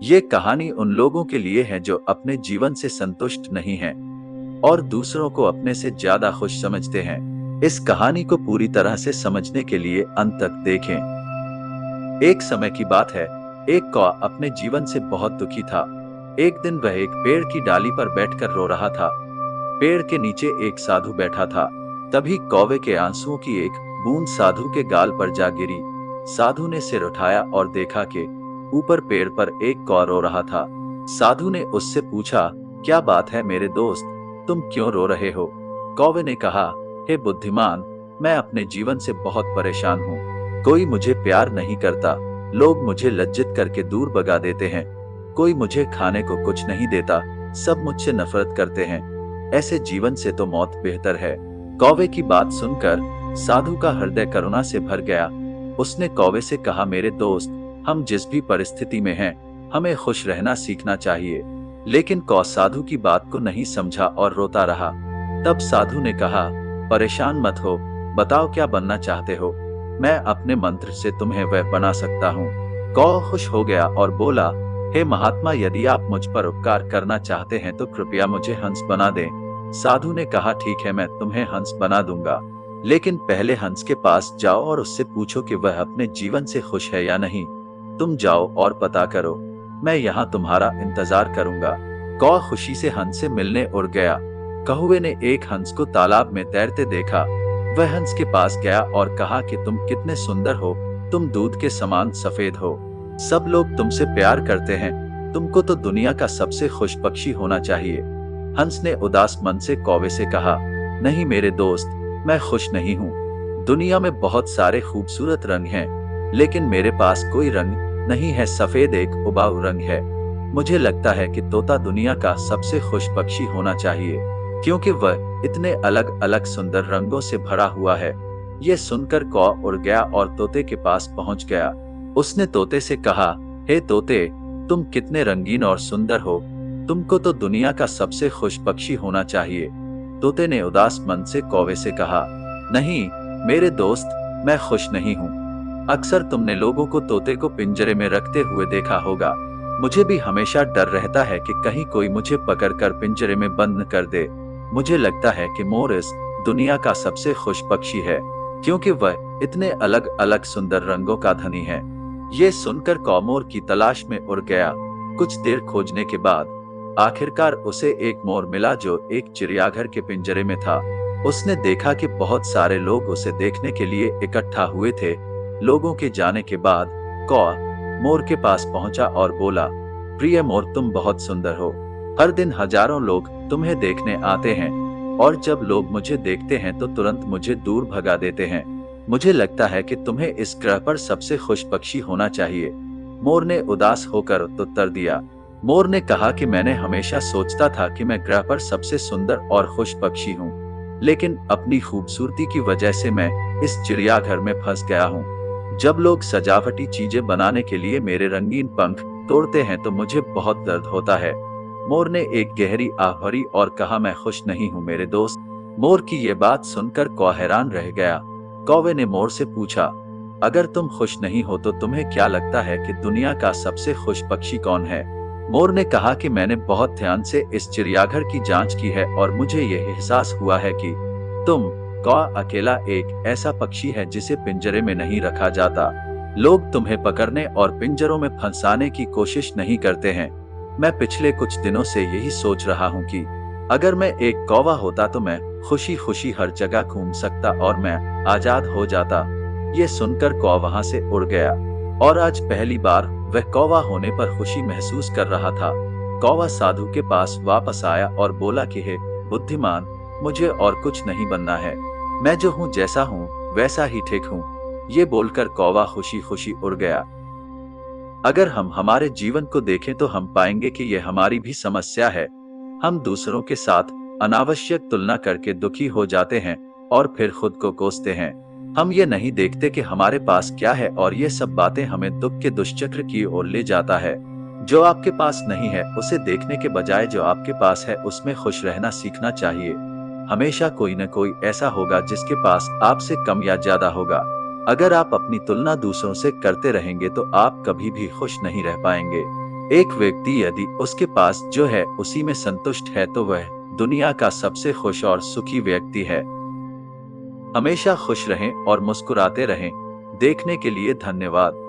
ये कहानी उन लोगों के लिए है जो अपने जीवन से संतुष्ट नहीं हैं और दूसरों को अपने से ज्यादा खुश समझते हैं। इस कहानी को पूरी तरह से समझने के लिए अंत तक देखें। एक समय की बात है, एक कौवा अपने जीवन से बहुत दुखी था। एक दिन वह एक पेड़ की डाली पर बैठकर रो रहा था। पेड़ के नीचे एक साधु बैठा था। तभी कौवे के आंसुओं की एक बूंद साधु के गाल पर जा गिरी। साधु ने सिर उठाया और देखा कि ऊपर पेड़ पर एक कौवा रो रहा था। साधु ने उससे पूछा, क्या बात है मेरे दोस्त, तुम क्यों रो रहे हो? कौवे ने कहा, हे बुद्धिमान, मैं अपने जीवन से बहुत परेशान हूँ। कोई मुझे प्यार नहीं करता, लोग मुझे लज्जित करके दूर भगा देते हैं। कोई मुझे खाने को कुछ नहीं देता, सब मुझसे नफरत करते हैं। ऐसे जीवन से तो मौत बेहतर है। कौवे की बात सुनकर साधु का हृदय करुणा से भर गया। उसने कौवे से कहा, मेरे दोस्त, हम जिस भी परिस्थिति में हैं, हमें खुश रहना सीखना चाहिए। लेकिन कौवा साधु की बात को नहीं समझा और रोता रहा। तब साधु ने कहा, परेशान मत हो, बताओ क्या बनना चाहते हो? मैं अपने मंत्र से तुम्हें वह बना सकता हूँ। कौवा खुश हो गया और बोला, हे महात्मा, यदि आप मुझ पर उपकार करना चाहते हैं तो कृपया मुझे हंस बना दें। साधु ने कहा, ठीक है, मैं तुम्हें हंस बना दूंगा, लेकिन पहले हंस के पास जाओ और उससे पूछो कि वह अपने जीवन से खुश है या नहीं। तुम जाओ और पता करो, मैं यहाँ तुम्हारा इंतजार करूंगा। कौवा खुशी से हंस से मिलने उड़ गया। कौवे ने एक हंस को तालाब में तैरते देखा। वह हंस के पास गया और कहा कि तुम कितने सुंदर हो, तुम दूध के समान सफेद हो, सब लोग तुमसे प्यार करते हैं, तुमको तो दुनिया का सबसे खुश पक्षी होना चाहिए। हंस ने उदास मन से कौवे से कहा, नहीं मेरे दोस्त, मैं खुश नहीं हूँ। दुनिया में बहुत सारे खूबसूरत रंग हैं, लेकिन मेरे पास कोई रंग नहीं है। सफेद एक उबाऊ रंग है। मुझे लगता है कि तोता दुनिया का सबसे खुश पक्षी होना चाहिए, क्योंकि वह इतने अलग अलग सुंदर रंगों से भरा हुआ है। ये सुनकर कौवा उड़ गया और तोते के पास पहुंच गया। उसने तोते से कहा, हे तोते, तुम कितने रंगीन और सुंदर हो, तुमको तो दुनिया का सबसे खुश पक्षी होना चाहिए। तोते ने उदास मन से कौवे से कहा, नहीं मेरे दोस्त, मैं खुश नहीं हूँ। अक्सर तुमने लोगों को तोते को पिंजरे में रखते हुए देखा होगा। मुझे भी हमेशा डर रहता है कि कहीं कोई मुझे पकड़कर पिंजरे में बंद कर दे। मुझे लगता है कि मोर इस दुनिया का सबसे खुश पक्षी है, क्योंकि वह इतने अलग अलग सुंदर रंगों का धनी है। ये सुनकर कौवा मोर की तलाश में उड़ गया। कुछ देर खोजने के बाद आखिरकार उसे एक मोर मिला जो एक चिड़ियाघर के पिंजरे में था। उसने देखा कि बहुत सारे लोग उसे देखने के लिए इकट्ठा हुए थे। लोगों के जाने के बाद कौवा मोर के पास पहुंचा और बोला, प्रिय मोर, तुम बहुत सुंदर हो। हर दिन हजारों लोग तुम्हें देखने आते हैं, और जब लोग मुझे देखते हैं तो तुरंत मुझे दूर भगा देते हैं। मुझे लगता है कि तुम्हें इस ग्रह पर सबसे खुश पक्षी होना चाहिए। मोर ने उदास होकर उत्तर दिया। मोर ने कहा कि मैंने हमेशा सोचता था कि मैं ग्रह पर सबसे सुंदर और खुश पक्षी हूँ, लेकिन अपनी खूबसूरती की वजह से मैं इस चिड़ियाघर में फंस गया हूँ। जब लोग सजावटी चीजें बनाने के लिए मेरे रंगीन पंख तोड़ते हैं तो मुझे बहुत दर्द होता है। मोर ने एक गहरी आह भरी और कहा, मैं खुश नहीं हूँ मेरे दोस्त। मोर की ये बात सुनकर कौवा हैरान रह गया। कौवे ने मोर से पूछा, अगर तुम खुश नहीं हो तो तुम्हें क्या लगता है कि दुनिया का सबसे खुश पक्षी कौन है? मोर ने कहा कि मैंने बहुत ध्यान से इस चिड़ियाघर की जांच की है और मुझे यह एहसास हुआ है कि तुम कौवा अकेला एक ऐसा पक्षी है जिसे पिंजरे में नहीं रखा जाता। लोग तुम्हें पकड़ने और पिंजरों में फंसाने की कोशिश नहीं करते हैं। मैं पिछले कुछ दिनों से यही सोच रहा हूँ कि अगर मैं एक कौवा होता तो मैं खुशी खुशी हर जगह घूम सकता और मैं आजाद हो जाता। ये सुनकर कौवा वहां से उड़ गया और आज पहली बार वह कौवा होने पर खुशी महसूस कर रहा था। कौवा साधु के पास वापस आया और बोला कि हे बुद्धिमान, मुझे और कुछ नहीं बनना है। मैं जो हूँ, जैसा हूँ, वैसा ही ठीक हूँ। ये बोलकर कौवा खुशी खुशी उड़ गया। अगर हम हमारे जीवन को देखें तो हम पाएंगे कि यह हमारी भी समस्या है। हम दूसरों के साथ अनावश्यक तुलना करके दुखी हो जाते हैं और फिर खुद को कोसते हैं। हम ये नहीं देखते कि हमारे पास क्या है और ये सब बातें हमें दुख के दुष्चक्र की ओर ले जाता है। जो आपके पास नहीं है उसे देखने के बजाय जो आपके पास है उसमें खुश रहना सीखना चाहिए। हमेशा कोई न कोई ऐसा होगा जिसके पास आपसे कम या ज्यादा होगा। अगर आप अपनी तुलना दूसरों से करते रहेंगे तो आप कभी भी खुश नहीं रह पाएंगे। एक व्यक्ति यदि उसके पास जो है उसी में संतुष्ट है तो वह दुनिया का सबसे खुश और सुखी व्यक्ति है। हमेशा खुश रहें और मुस्कुराते रहें। देखने के लिए धन्यवाद।